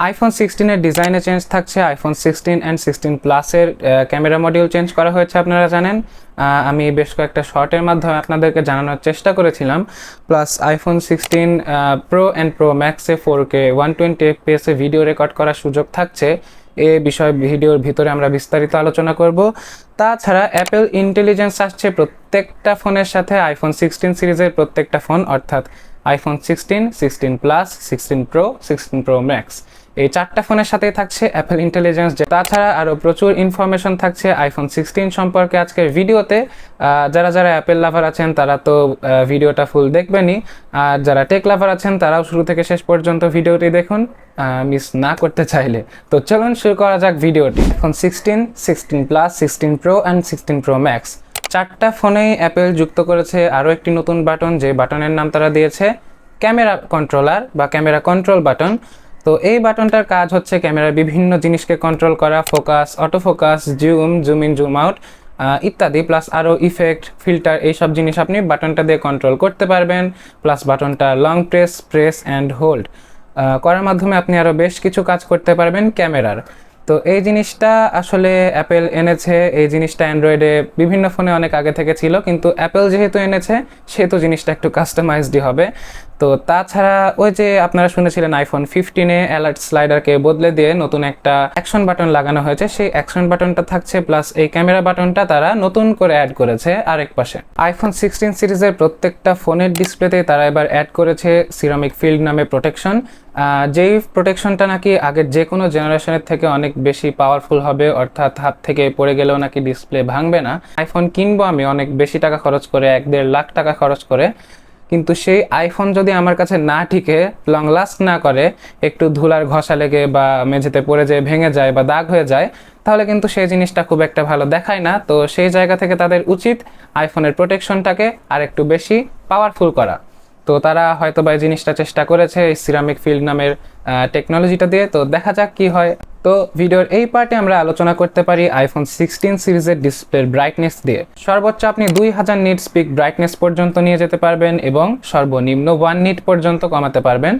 IPhone 16 এর ডিজাইনে change থাকছে। আইফোন 16 অ্যান্ড 16 প্লাসের ক্যামেরা মডিউল চেঞ্জ করা হয়েছে, আপনারা জানেন। আমি বেশ কয়েকটা শর্টের মাধ্যমে আপনাদেরকে জানানোর চেষ্টা করেছিলাম। Plus iPhone 16 pro and pro ম্যাক্সে 4K 120 FPS ভিডিও রেকর্ড করার সুযোগ থাকছে। এ বিষয়ে ভিডিওর ভিতরে আমরা বিস্তারিত আলোচনা করব। তাছাড়া অ্যাপেল ইন্টেলিজেন্স আসছে প্রত্যেকটা ফোনের সাথে। আইফোন 16 সিরিজের প্রত্যেকটা ফোন অর্থাৎ iPhone 16, 16 plus, 16 pro, 16 pro max, এই চারটা ফোনের সাথেই থাকছে অ্যাপেল ইন্টেলিজেন্স। তাছাড়া আরও প্রচুর ইনফরমেশন থাকছে আইফোন 16 সম্পর্কে আজকের ভিডিওতে। যারা যারা অ্যাপেল লাভার আছেন তারা তো ভিডিওটা ফুল দেখবেনই, আর যারা টেক লাভার আছেন তারাও শুরু থেকে শেষ পর্যন্ত ভিডিওটি দেখুন মিস না করতে চাইলে। তো চলুন শুরু করা যাক ভিডিওটি। IPhone 16, 16 plus, 16 pro and 16 pro max চারটা ফোনেই অ্যাপেল যুক্ত করেছে আরও একটি নতুন বাটন, যে বাটনের নাম তারা দিয়েছে ক্যামেরা কন্ট্রোলার বা ক্যামেরা কন্ট্রোল বাটন। তো এই বাটনটার কাজ হচ্ছে ক্যামেরার বিভিন্ন জিনিসকে কন্ট্রোল করা, focus, auto focus, zoom in, zoom out ইত্যাদি, প্লাস আরও ইফেক্ট, ফিল্টার, এইসব জিনিস আপনি বাটনটা দিয়ে কন্ট্রোল করতে পারবেন। প্লাস বাটনটা লং প্রেস অ্যান্ড হোল্ড করার মাধ্যমে আপনি আরও বেশ কিছু কাজ করতে পারবেন ক্যামেরার। তো এই জিনিসটা আসলে অ্যাপেল এনেছে। এই জিনিসটা অ্যান্ড্রয়েডে বিভিন্ন ফোনে অনেক আগে থেকে ছিল, কিন্তু অ্যাপেল যেহেতু এনেছে সেহেতু জিনিসটা একটু কাস্টমাইজডই হবে। তো তাছাড়া ওই যে আপনারা শুনেছিলেন আইফোন 15-এ অ্যালার্ট স্লাইডারকে বদলে দিয়ে নতুন একটা অ্যাকশন বাটন লাগানো হয়েছে, সেই অ্যাকশন বাটনটা থাকছে। প্লাস এই ক্যামেরা বাটনটা তারা নতুন করে অ্যাড করেছে আরেক পাশে। আইফোন 16 সিরিজের প্রত্যেকটা ফোনের ডিসপ্লেতে তারা এবার অ্যাড করেছে সিরামিক ফিল্ড নামে প্রোটেকশন, যেই প্রোটেকশনটা নাকি আগের যে কোনো জেনারেশনের থেকে অনেক বেশি পাওয়ারফুল হবে, অর্থাৎ হাত থেকে পড়ে গেলেও নাকি ডিসপ্লে ভাঙবে না। আইফোন কিনবো আমি অনেক বেশি টাকা খরচ করে, 1-1.5 লাখ টাকা খরচ করে, কিন্তু সেই আইফোন যদি আমার কাছে না টিকে, লং লাস্ট না করে, একটু ধুলার ঘষা লেগে বা মেঝেতে পড়ে যেয়ে ভেঙে যায় বা দাগ হয়ে যায়, তাহলে কিন্তু সেই জিনিসটা খুব একটা ভালো দেখায় না। তো সেই জায়গা থেকে তাদের উচিত আইফোনের প্রোটেকশনটাকে আর একটু বেশি পাওয়ারফুল করা। তো তারা হয়তো বা এই জিনিসটা চেষ্টা করেছে এই সিরামিক ফিল্ড নামের টেকনোলজিটা দিয়ে। তো দেখা যাক কি হয়। তো ভিডিওর এই পার্টে আমরা আলোচনা করতে পারি আইফোন 16 সিরিজের ডিসপ্লের ব্রাইটনেস দিয়ে। সর্বোচ্চ আপনি 2000 নিটস পিক ব্রাইটনেস পর্যন্ত নিয়ে যেতে পারবেন এবং সর্বনিম্ন 1 নিট পর্যন্ত কমাতে পারবেন।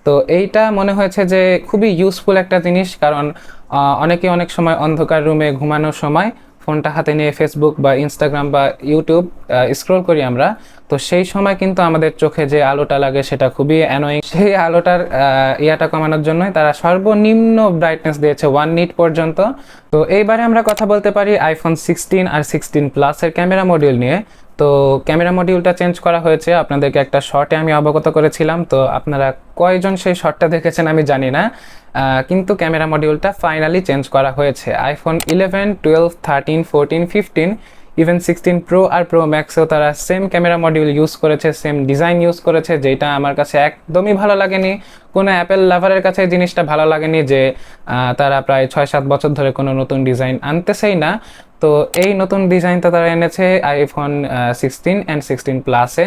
তো এইটা মনে হয়েছে যে খুবই ইউজফুল একটা জিনিস, কারণ অনেকে অনেক সময় অন্ধকার রুমে ঘুমানোর সময় ফোনটা হাতে নিয়ে ফেসবুক বা ইনস্টাগ্রাম বা ইউটিউব স্ক্রল করি আমরা। তো সেই সময় কিন্তু আমাদের চোখে যে আলোটা লাগে সেটা খুবই অ্যানোয়িং। সেই আলোটার ইয়াটা কমানোর জন্যই তারা সর্বনিম্ন ব্রাইটনেস দিয়েছে 1 নিট পর্যন্ত। তো এইবারে আমরা কথা বলতে পারি আইফোন 16 আর 16 প্লাসের ক্যামেরা মডিউল নিয়ে। তো ক্যামেরা মডিউলটা চেঞ্জ করা হয়েছে, আপনাদেরকে একটা শর্টে আমি অবগত করেছিলাম। তো আপনারা কয়জন সেই শর্টটা দেখেছেন আমি জানি না, কিন্তু ক্যামেরা মডিউলটা ফাইনালি চেঞ্জ করা হয়েছে। আইফোন 11, 12, 13, 14, 15, ইভেন 16 প্রো আর প্রো ম্যাক্সেও তারা সেম ক্যামেরা মডিউল ইউজ করেছে, সেম ডিজাইন ইউজ করেছে, যেটা আমার কাছে একদমই ভালো লাগেনি। কোনো অ্যাপেল লাভারের কাছে এই জিনিসটা ভালো লাগেনি যে তারা প্রায় 6-7 বছর ধরে কোনো নতুন ডিজাইন আনতেছেই না। তো এই নতুন ডিজাইনটা তারা এনেছে আইফোন 16 অ্যান্ড 16 প্লাসে।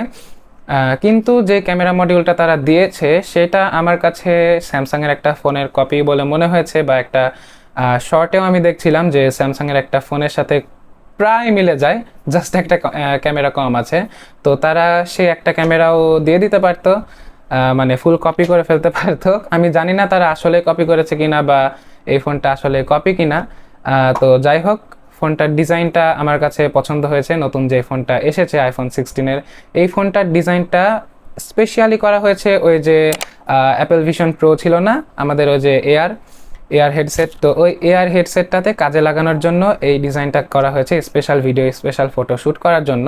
কিন্তু যে ক্যামেরা মডিউলটা তারা দিয়েছে সেটা আমার কাছে স্যামসাংয়ের একটা ফোনের কপি বলে মনে হয়েছে, বা একটা শর্টেও আমি দেখছিলাম যে স্যামসাংয়ের একটা ফোনের সাথে প্রায় মিলে যায়, জাস্ট একটা ক্যামেরা কম আছে। তো তারা সেই একটা ক্যামেরাও দিয়ে দিতে পারতো, মানে ফুল কপি করে ফেলতে পারতো। আমি জানি না তারা আসলে কপি করেছে কিনা বা এই ফোনটা আসলে কপি কিনা। তো যাই হোক, ফোনটার ডিজাইনটা আমার কাছে পছন্দ হয়েছে। নতুন যে ফোনটা এসেছে আইফোন 16-এর, এই ফোনটার ডিজাইনটা স্পেশালি করা হয়েছে। ওই যে অ্যাপেল ভিশন প্রো ছিল না আমাদের, ওই যে এয়ার হেডসেট, তো ওই এয়ার হেডসেটটাতে কাজে লাগানোর জন্য এই ডিজাইনটা করা হয়েছে, special video, special photo shoot করার জন্য।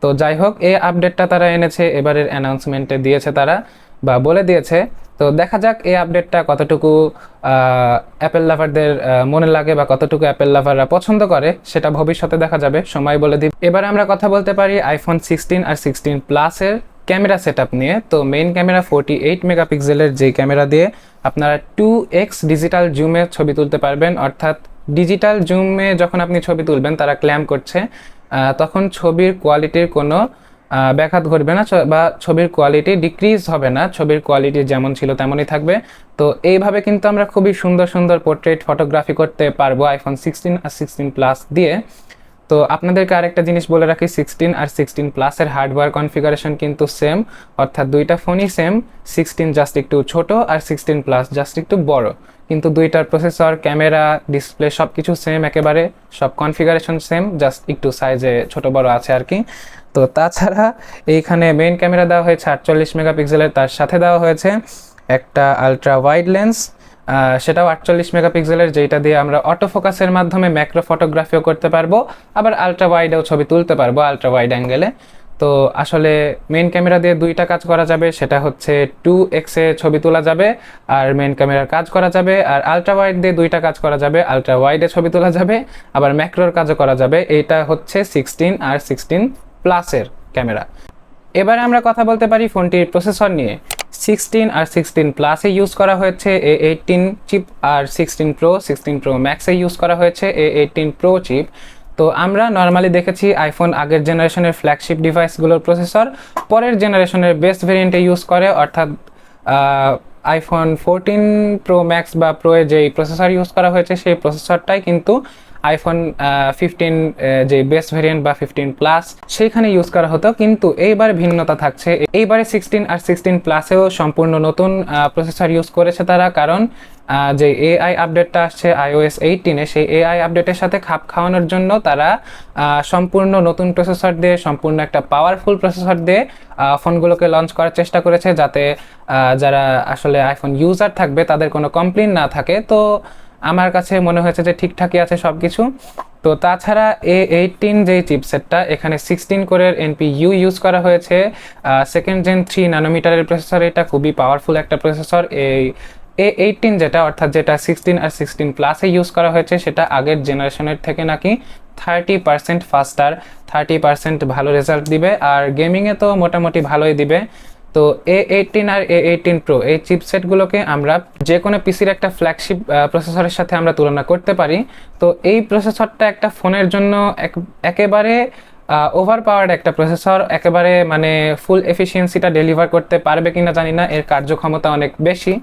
তো যাই হোক, এই আপডেটটা তারা এনেছে, এবারের অ্যানাউন্সমেন্টে দিয়েছে তারা, বা বলে দিয়েছে। তো দেখা যাক এই আপডেটটা কতটুকু অ্যাপেল লাভারদের মনে লাগে বা কতটুকু অ্যাপেল লাভাররা পছন্দ করে, সেটা ভবিষ্যতে দেখা যাবে, সময় বলে দিবে। এবারে আমরা কথা বলতে পারি আইফোন 16 আর 16 প্লাসের ক্যামেরা সেটআপ নিয়ে। তো মেইন ক্যামেরা 48 মেগাপিক্সেলের, যে ক্যামেরা দিয়ে আপনারা 2x ডিজিটাল জুমে ছবি তুলতে পারবেন। অর্থাৎ ডিজিটাল জুমে যখন আপনি ছবি তুলবেন, তারা ক্ল্যাম করছে, তখন ছবির কোয়ালিটির কোনো ব্যাঘাত ঘটবে না বা ছবির কোয়ালিটি ডিক্রিজ হবে না, ছবির কোয়ালিটি যেমন ছিল তেমনই থাকবে। তো এইভাবে কিন্তু আমরা খুবই সুন্দর সুন্দর পোর্ট্রেট ফটোগ্রাফি করতে পারবো আইফোন 16 আর 16 প্লাস দিয়ে। তো আপনাদেরকে আরেকটা জিনিস বলে রাখি, 16 আর 16 প্লাসের হার্ডওয়্যার কনফিগারেশন কিন্তু সেম, অর্থাৎ দুইটা ফোনই সেম। 16 জাস্ট একটু ছোট আর 16 প্লাস জাস্ট একটু বড়, কিন্তু দুইটার প্রসেসর, ক্যামেরা, ডিসপ্লে সব কিছু সেম, একেবারে সব কনফিগারেশন সেম, জাস্ট একটু সাইজে ছোট বড় আছে আর কি। তো তাছাড়া এইখানে মেইন ক্যামেরা দেওয়া হয়েছে 48 মেগাপিক্সেলের, তার সাথে দেওয়া হয়েছে একটা আলট্রা ওয়াইড লেন্স, সেটাও 48 মেগাপিক্সেলের, যেটা দিয়ে আমরা অটো ফোকাসের মাধ্যমে ম্যাক্রো ফটোগ্রাফিও করতে পারবো, আবার আলট্রা ওয়াইডেও ছবি তুলতে পারবো আলট্রা ওয়াইড অ্যাঙ্গেলে। তো আসলে মেইন ক্যামেরা দিয়ে দুইটা কাজ করা যাবে, সেটা হচ্ছে 2x ছবি তোলা যাবে আর মেইন ক্যামেরার কাজ করা যাবে, আর আলট্রা ওয়াইড দিয়ে দুইটা কাজ করা যাবে, আলট্রা ওয়াইডে ছবি তোলা যাবে আবার ম্যাক্রোর কাজও করা যাবে। এইটা হচ্ছে 16 আর 16 প্লাসের ক্যামেরা। এবারে আমরা কথা বলতে পারি ফোনটির প্রসেসর নিয়ে। 16 আর 16 প্লাসে ইউজ করা হয়েছে A18 চিপ, আর 16 প্রো ম্যাক্সে ইউজ করা হয়েছে A18 প্রো চিপ। তো আমরা নর্মালি দেখেছি আইফোন আগের জেনারেশনের ফ্ল্যাগশিপ ডিভাইসগুলোর প্রসেসর পরের জেনারেশনের বেস্ট ভেরিয়েন্টে ইউজ করে, অর্থাৎ আইফোন 14 প্রো ম্যাক্স বা প্রোয়ে যেই প্রসেসর ইউজ করা হয়েছে সেই প্রসেসরটাই কিন্তু আইফোন 15 যে বেস্ট ভেরিয়েন্ট বা 15 প্লাস সেইখানে ইউজ করা হতো। কিন্তু এইবার ভিন্নতা থাকছে, এইবারে 16 আর 16 প্লাসেও সম্পূর্ণ নতুন প্রসেসর ইউজ করেছে তারা, কারণ যে এআই আপডেটটা আসছে iOS 18-এ, সেই এআই আপডেটের সাথে খাপ খাওয়ানোর জন্য তারা সম্পূর্ণ নতুন প্রসেসর দিয়ে, সম্পূর্ণ একটা পাওয়ারফুল প্রসেসর দিয়ে ফোনগুলোকে লঞ্চ করার চেষ্টা করেছে, যাতে যারা আসলে আইফোন ইউজার থাকবে তাদের কোনো কমপ্লেইন না থাকে। তো আমার কাছে মনে হয়েছে যে ঠিকঠাকই আছে সব কিছু। তো তাছাড়া A18 যেই চিপসেটটা, এখানে 16 কোরের NPU ইউজ করা হয়েছে, সেকেন্ড জেন 3 ন্যানোমিটারের প্রসেসর, এটা খুবই পাওয়ারফুল একটা প্রসেসর। এই A18 যেটা, অর্থাৎ যেটা 16 আর 16 প্লাসে ইউজ করা হয়েছে, সেটা আগের জেনারেশনের থেকে নাকি 30% ফাস্টার, 30% ভালো রেজাল্ট দিবে, আর গেমিংয়ে তো মোটামুটি ভালোই দিবে। তো A18 আর A18 প্রো এই চিপসেটগুলোকে আমরা যে কোনো পিসির একটা ফ্ল্যাগশিপ প্রসেসরের সাথে আমরা তুলনা করতে পারি। তো এই প্রসেসরটা একটা ফোনের জন্য একেবারে ওভার পাওয়ার্ড একটা প্রসেসর, একেবারে মানে ফুল এফিসিয়েন্সিটা ডেলিভার করতে পারবে কিনা জানি না, এর কার্যক্ষমতা অনেক বেশি।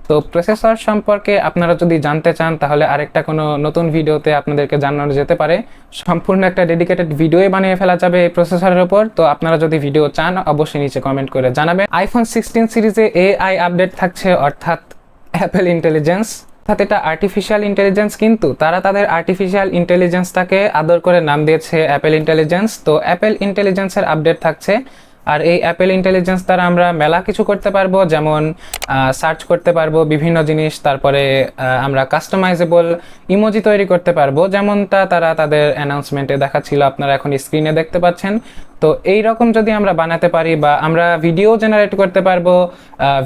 তো প্রসেসর সম্পর্কে আপনারা যদি জানতে চান তাহলে আরেকটা কোনো নতুন ভিডিওতে আপনাদেরকে জানানো যেতে পারে, সম্পূর্ণ একটা ডেডিকেটেড ভিডিওই বানিয়ে ফেলা যাবে এই প্রসেসরের উপর। তো আপনারা যদি ভিডিও চান অবশ্যই নিচে কমেন্ট করে জানাবেন। আইফোন 16 সিরিজে এআই আপডেট থাকছে, অর্থাৎ অ্যাপেল ইন্টেলিজেন্স, অর্থাৎ এটা আর্টিফিশিয়াল ইন্টেলিজেন্স, কিন্তু তারা তাদের আর্টিফিশিয়াল ইন্টেলিজেন্সটাকে আদর করে নাম দিয়েছে অ্যাপেল ইন্টেলিজেন্স। তো অ্যাপেল ইন্টেলিজেন্সের আপডেট থাকছে, আর এই অ্যাপেল ইন্টেলিজেন্স দ্বারা আমরা মেলা কিছু করতে পারবো, যেমন সার্চ করতে পারবো বিভিন্ন জিনিস, তারপরে আমরা কাস্টমাইজেবল ইমোজি তৈরি করতে পারবো, যেমনটা তারা তাদের অ্যানাউন্সমেন্টে দেখাচ্ছিল, আপনারা এখন স্ক্রিনে দেখতে পাচ্ছেন। তো এই রকম যদি আমরা বানাতে পারি, বা আমরা ভিডিও জেনারেট করতে পারবো,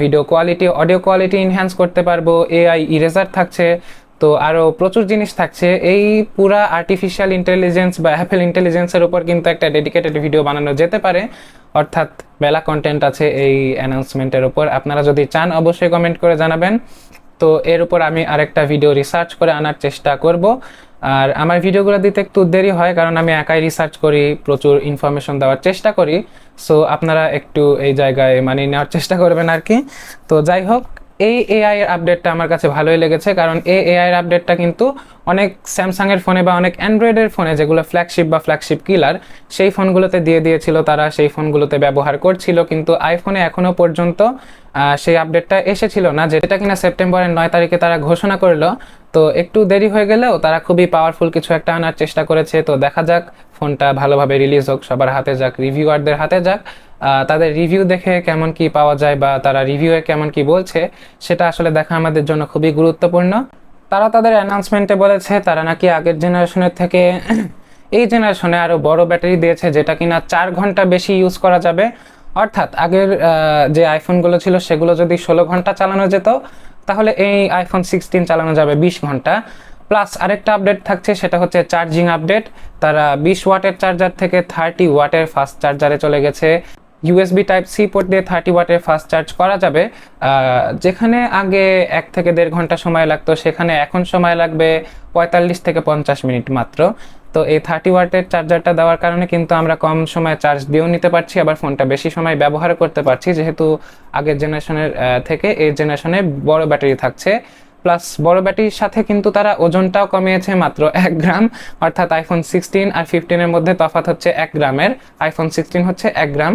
video quality, audio quality enhance করতে পারবো, এআই ইরেজার থাকছে, তো আরও প্রচুর জিনিস থাকছে। এই পুরা আর্টিফিশিয়াল ইন্টেলিজেন্স বা অ্যাপেল ইন্টেলিজেন্সের উপর কিন্তু একটা ডেডিকেটেড ভিডিও বানানো যেতে পারে, অর্থাৎ মেলা কন্টেন্ট আছে এই অ্যানাউন্সমেন্টের উপর। আপনারা যদি চান অবশ্যই কমেন্ট করে জানাবেন। তো এর উপর আমি আরেকটা ভিডিও রিসার্চ করে আনার চেষ্টা করব। আর আমার ভিডিওগুলো দিতে একটু দেরি হয়, কারণ আমি একাই রিসার্চ করি, প্রচুর ইনফরমেশন দেওয়ার চেষ্টা করি। সো আপনারা একটু এই জায়গায় মানিয়ে নেওয়ার চেষ্টা করবেন আর কি। তো যাই হোক, এই এআই এর আপডেটটা আমার কাছে ভালোই লেগেছে, কারণ এই এআই এর আপডেটটা কিন্তু অনেক স্যামসাংয়ের ফোনে বা অনেক অ্যান্ড্রয়েডের ফোনে, যেগুলো ফ্ল্যাগশিপ বা ফ্ল্যাগশিপ কিলার, সেই ফোনগুলোতে দিয়ে দিয়েছিল তারা, সেই ফোনগুলোতে ব্যবহার করছিল, কিন্তু আইফোনে এখনও পর্যন্ত সেই আপডেটটা এসেছিল না, যেটা কিনা সেপ্টেম্বরের 9 তারিখে তারা ঘোষণা করলো। তো একটু দেরি হয়ে গেলেও তারা খুবই পাওয়ারফুল কিছু একটা আনার চেষ্টা করেছে। তো দেখা যাক, ফোনটা ভালোভাবে রিলিজ হোক, সবার হাতে যাক, রিভিউয়ারদের হাতে যাক, তাদের রিভিউ দেখে কেমন কি পাওয়া যায় বা তারা রিভিউয়ে কেমন কি বলছে, সেটা আসলে দেখা আমাদের জন্য খুবই গুরুত্বপূর্ণ। তারা তাদের অ্যানাউন্সমেন্টে বলেছে তারা নাকি আগের জেনারেশনের থেকে এই জেনারেশনে আরও বড় ব্যাটারি দিয়েছে, যেটা কিনা 4 ঘন্টা বেশি ইউজ করা যাবে। অর্থাৎ আগের যে আইফোনগুলো ছিল সেগুলো যদি 16 ঘন্টা চালানো যেত, তাহলে এই আইফোন 16 চালানো যাবে 20 ঘন্টা। প্লাস আরেকটা আপডেট থাকছে, সেটা হচ্ছে চার্জিং আপডেট। তারা 20 ওয়াটের চার্জার থেকে 30 ওয়াটের ফাস্ট চার্জারে চলে গেছে। ইউএসবি টাইপ সি পোর্ট দিয়ে 30 ওয়াটের ফাস্ট চার্জ করা যাবে। যেখানে আগে 1 থেকে 1.5 ঘন্টা সময় লাগতো, সেখানে এখন সময় লাগবে 45 থেকে 50 মিনিট মাত্র। তো এই 30 ওয়াটের চার্জারটা দেওয়ার কারণে কিন্তু আমরা কম সময় চার্জ দিয়েও নিতে পারছি, আবার ফোনটা বেশি সময় ব্যবহার করতে পারছি, যেহেতু আগের জেনারেশনের থেকে এই জেনারেশনে বড় ব্যাটারি থাকছে। প্লাস বড় ব্যাটারির সাথে কিন্তু তারা ওজনটাও কমিয়েছে মাত্র 1 গ্রাম, অর্থাৎ আইফোন 16 আর 15 এর মধ্যে তফাৎ হচ্ছে 1 গ্রামের, আইফোন 16 হচ্ছে 1 গ্রাম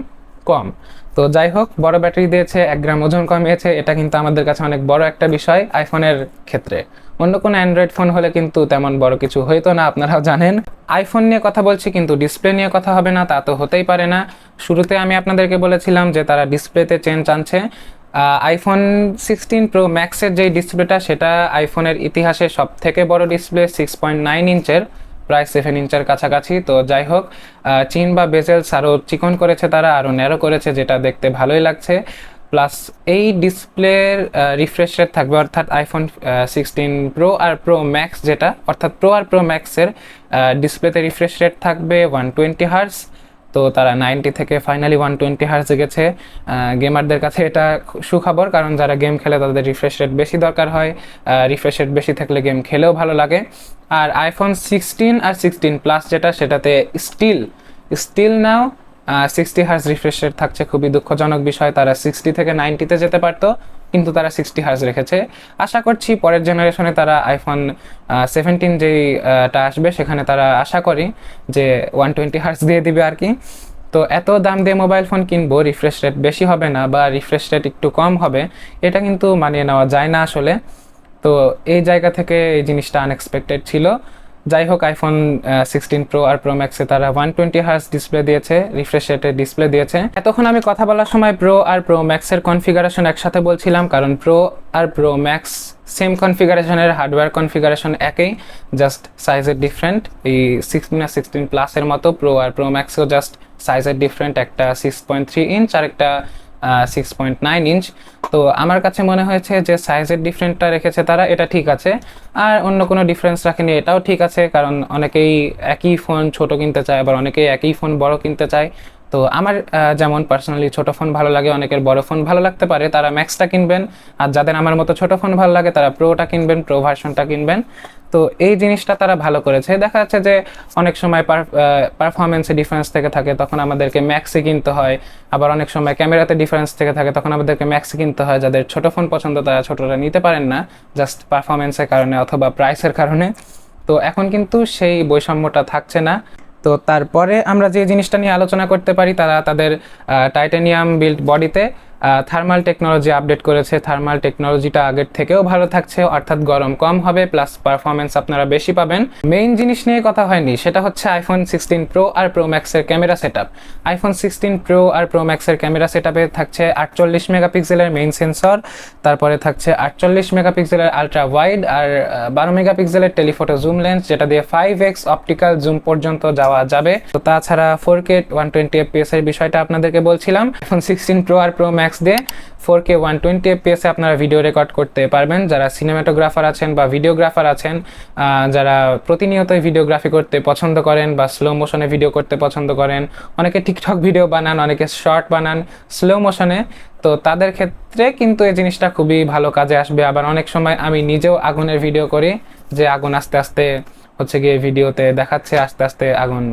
কম। তো যাই হোক, বড় ব্যাটারি দিয়েছে, 1 গ্রাম ওজন কমিয়েছে, এটা কিন্তু আমাদের কাছে অনেক বড় একটা বিষয় আইফোনের ক্ষেত্রে। অন্য কোনো অ্যান্ড্রয়েড ফোন হলে কিন্তু তেমন বড় কিছু হইতো না, আপনারাও জানেন। আইফোন নিয়ে কথা বলছি কিন্তু ডিসপ্লে নিয়ে কথা হবে না, তা তো হতেই পারে না। শুরুতে আমি আপনাদেরকে বলেছিলাম যে তারা ডিসপ্লেতে চেঞ্জ আনছে। আইফোন 16 প্রো ম্যাক্সের যেই ডিসপ্লেটা, সেটা আইফোনের ইতিহাসে সব থেকে বড় ডিসপ্লে, 6.9 ইঞ্চের, প্রায় 7 ইঞ্চের কাছাকাছি। তো যাই হোক, চিন বা বেজেলস আরও চিকন করেছে, তারা আরও ন্যারো করেছে, যেটা দেখতে ভালোই লাগছে। প্লাস এই ডিসপ্লের রিফ্রেশ রেট থাকবে, অর্থাৎ আইফোন 16 প্রো আর প্রো ম্যাক্স যেটা, অর্থাৎ প্রো আর প্রো ম্যাক্সের ডিসপ্লেতে রিফ্রেশ রেট থাকবে 120 হার্টজ। তো তারা 90 থেকে ফাইনালি 120 হার্টজে গেছে। গেমারদের কাছে এটা সুখবর, কারণ যারা গেম খেলে তাদের রিফ্রেশ রেট বেশি দরকার হয়। রিফ্রেশ রেট বেশি থাকলে গেম খেলেও ভালো লাগে। আর আইফোন 16 আর 16 প্লাস যেটা, সেটাতে still now 60 hertz refresh rate থাকছে। খুবই দুঃখজনক বিষয়, তারা 60 থেকে 90-তে যেতে পারতো, কিন্তু তারা 60 হার্জ রেখেছে। আশা করছি পরের জেনারেশনে তারা আইফোন 17 যেইটা আসবে, সেখানে তারা আশা করি যে 120 হার্জ দিয়ে দিবে আর কি। তো এত দাম দিয়ে মোবাইল ফোন কিনবো, রিফ্রেশ রেট বেশি হবে না বা রিফ্রেশ রেট একটু কম হবে, এটা কিন্তু মানিয়ে নেওয়া যায় না আসলে। তো এই জায়গা থেকে এই জিনিসটা আনএক্সপেক্টেড ছিল। যাই হোক, আইফোন 16 প্রো আর প্রো ম্যাক্সে তারা 120 হার্জ ডিসপ্লে দিয়েছে, রিফ্রেশ রেটের ডিসপ্লে দিয়েছে। এতক্ষণ আমি কথা বলার সময় প্রো আর প্রো ম্যাক্সের কনফিগারেশন একসাথে বলছিলাম, কারণ প্রো আর প্রো ম্যাক্স সেম কনফিগারেশনের, হার্ডওয়্যার কনফিগারেশন একই, জাস্ট সাইজের ডিফারেন্ট। এই 16 আর 16 প্লাসের মতো প্রো আর প্রো ম্যাক্সেও জাস্ট সাইজের ডিফারেন্ট, একটা 6.3 ইঞ্চ আর একটা 6.9 ইঞ্চ। তো আমার কাছে মনে হয়েছে যে সাইজের ডিফারেন্সটা রেখেছে তারা, এটা ঠিক আছে। আর অন্য কোনো ডিফারেন্স রাখেনি, এটাও ঠিক আছে, কারণ অনেকেই একই ফোন ছোট কিনতে চায়, আবার অনেকেই একই ফোন বড় কিনতে চায়। তো আমার যেমন পার্সোনালি ছোট ফোন ভালো লাগে, অনেকের বড় ফোন ভালো লাগতে পারে, তারা ম্যাক্সটা কিনবেন। আর যাদের আমার মতো ছোট ফোন ভালো লাগে, তারা প্রোটা কিনবেন, প্রো ভার্সনটা কিনবেন। তো এই জিনিসটা তারা ভালো করেছে। দেখা যাচ্ছে যে অনেক সময় পারফরমেন্সে ডিফারেন্স থেকে থাকে, তখন আমাদেরকে ম্যাক্সে কিনতে হয়। আবার অনেক সময় ক্যামেরাতে ডিফারেন্স থেকে থাকে, তখন আমাদেরকে ম্যাক্সে কিনতে হয়। যাদের ছোট ফোন পছন্দ, তারা ছোটটা নিতে পারেন না, জাস্ট পারফরমেন্সের কারণে অথবা প্রাইসের কারণে। তো এখন কিন্তু সেই বৈষম্যটা থাকছে না। তো তারপরে আমরা যে জিনিসটা নিয়ে আলোচনা করতে পারি, তারা তাদের টাইটানিয়াম বিল্ড বডিতে থার্মাল টেকনোলজি আপডেট করেছে। থার্মাল টেকনোলজিটা আগের থেকেও ভালো থাকছে, অর্থাৎ গরম কম হবে, প্লাস পারফরমেন্স আপনারা বেশি পাবেন। মেইন জিনিস নিয়ে কথা হয়নি, সেটা হচ্ছে আইফোন 16 প্রো আর প্রো ম্যাক্সের ক্যামেরা সেটআপ। আইফোন 16 প্রো আর প্রো ম্যাক্সের ক্যামেরা সেটআপে থাকছে 48 মেগাপিক্সেলের মেইন সেন্সর, তারপরে থাকছে 48 মেগাপিক্সেলের আলট্রা ওয়াইড আর 12 মেগাপিক্সেলের টেলিফোটো জুম লেন্স, যেটা দিয়ে 5x অপটিক্যাল জুম পর্যন্ত যাওয়া যাবে। তো তাছাড়া 4K 120 fps এর বিষয়টা আপনাদেরকে বলছিলাম। আইফোন 16 প্রো আর প্রো ম্যাক্স দিয়ে 4K 120 fps এ আপনারা ভিডিও রেকর্ড করতে পারবেন। যারা সিনেমাটোগ্রাফার আছেন বা ভিডিওগ্রাফার আছেন, যারা প্রতিনিয়তই ভিডিওগ্রাফি করতে পছন্দ করেন বা স্লো মোশনে ভিডিও করতে পছন্দ করেন, অনেকে টিকটক ভিডিও বানান, অনেকে শর্ট বানান স্লো মোশনে, তো তাদের ক্ষেত্রে কিন্তু এই জিনিসটা খুবই ভালো কাজে আসবে। আবার অনেক সময় আমি নিজেও আগুনের ভিডিও করি, যে আগুন আস্তে আস্তে হচ্ছে গিয়ে ভিডিওতে দেখাচ্ছে, আস্তে আস্তে আগুন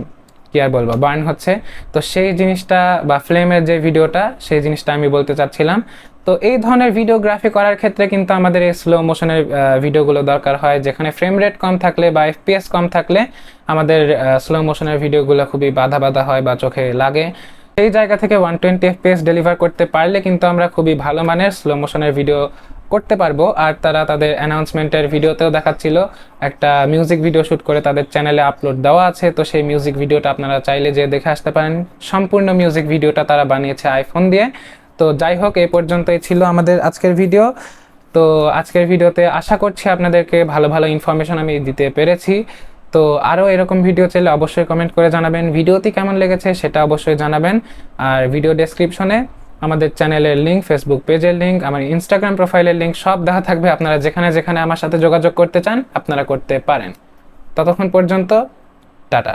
কি আর বলবো বার্ন হচ্ছে। তো সেই জিনিসটা বা ফ্লেমের যে ভিডিওটা, সেই জিনিসটা আমি বলতে চাচ্ছিলাম। তো এই ধরনের ভিডিওগ্রাফি করার ক্ষেত্রে কিন্তু আমাদের এই স্লো মোশনের ভিডিওগুলো দরকার হয়, যেখানে ফ্রেম রেট কম থাকলে বা FPS কম থাকলে আমাদের স্লো মোশনের ভিডিওগুলো খুবই বাধা বাধা হয় বা চোখে লাগে। সেই জায়গা থেকে 120 fps ডেলিভার করতে পারলে কিন্তু আমরা খুবই ভালো মানের স্লো মোশনের ভিডিও করতে পারবো। আর তারা তাদের অ্যানাউন্সমেন্টের ভিডিওতেও দেখাচ্ছিল, একটা মিউজিক ভিডিও শ্যুট করে তাদের চ্যানেলে আপলোড দেওয়া আছে। তো সেই মিউজিক ভিডিওটা আপনারা চাইলে যে দেখে আসতে পারেন। সম্পূর্ণ মিউজিক ভিডিওটা তারা বানিয়েছে আইফোন দিয়ে। তো যাই হোক, এই পর্যন্তই ছিল আমাদের আজকের ভিডিও। তো আজকের ভিডিওতে আশা করছি আপনাদেরকে ভালো ভালো ইনফরমেশন আমি দিতে পেরেছি। তো আরও এরকম ভিডিও চাইলে অবশ্যই কমেন্ট করে জানাবেন। ভিডিওটি কেমন লেগেছে সেটা অবশ্যই জানাবেন। আর ভিডিও ডেসক্রিপশনে আমাদের চ্যানেলের লিঙ্ক, ফেসবুক পেজের লিঙ্ক, আমার ইনস্টাগ্রাম প্রোফাইলের লিঙ্ক সব দেওয়া থাকবে। আপনারা যেখানে যেখানে আমার সাথে যোগাযোগ করতে চান আপনারা করতে পারেন। ততক্ষণ পর্যন্ত টাটা।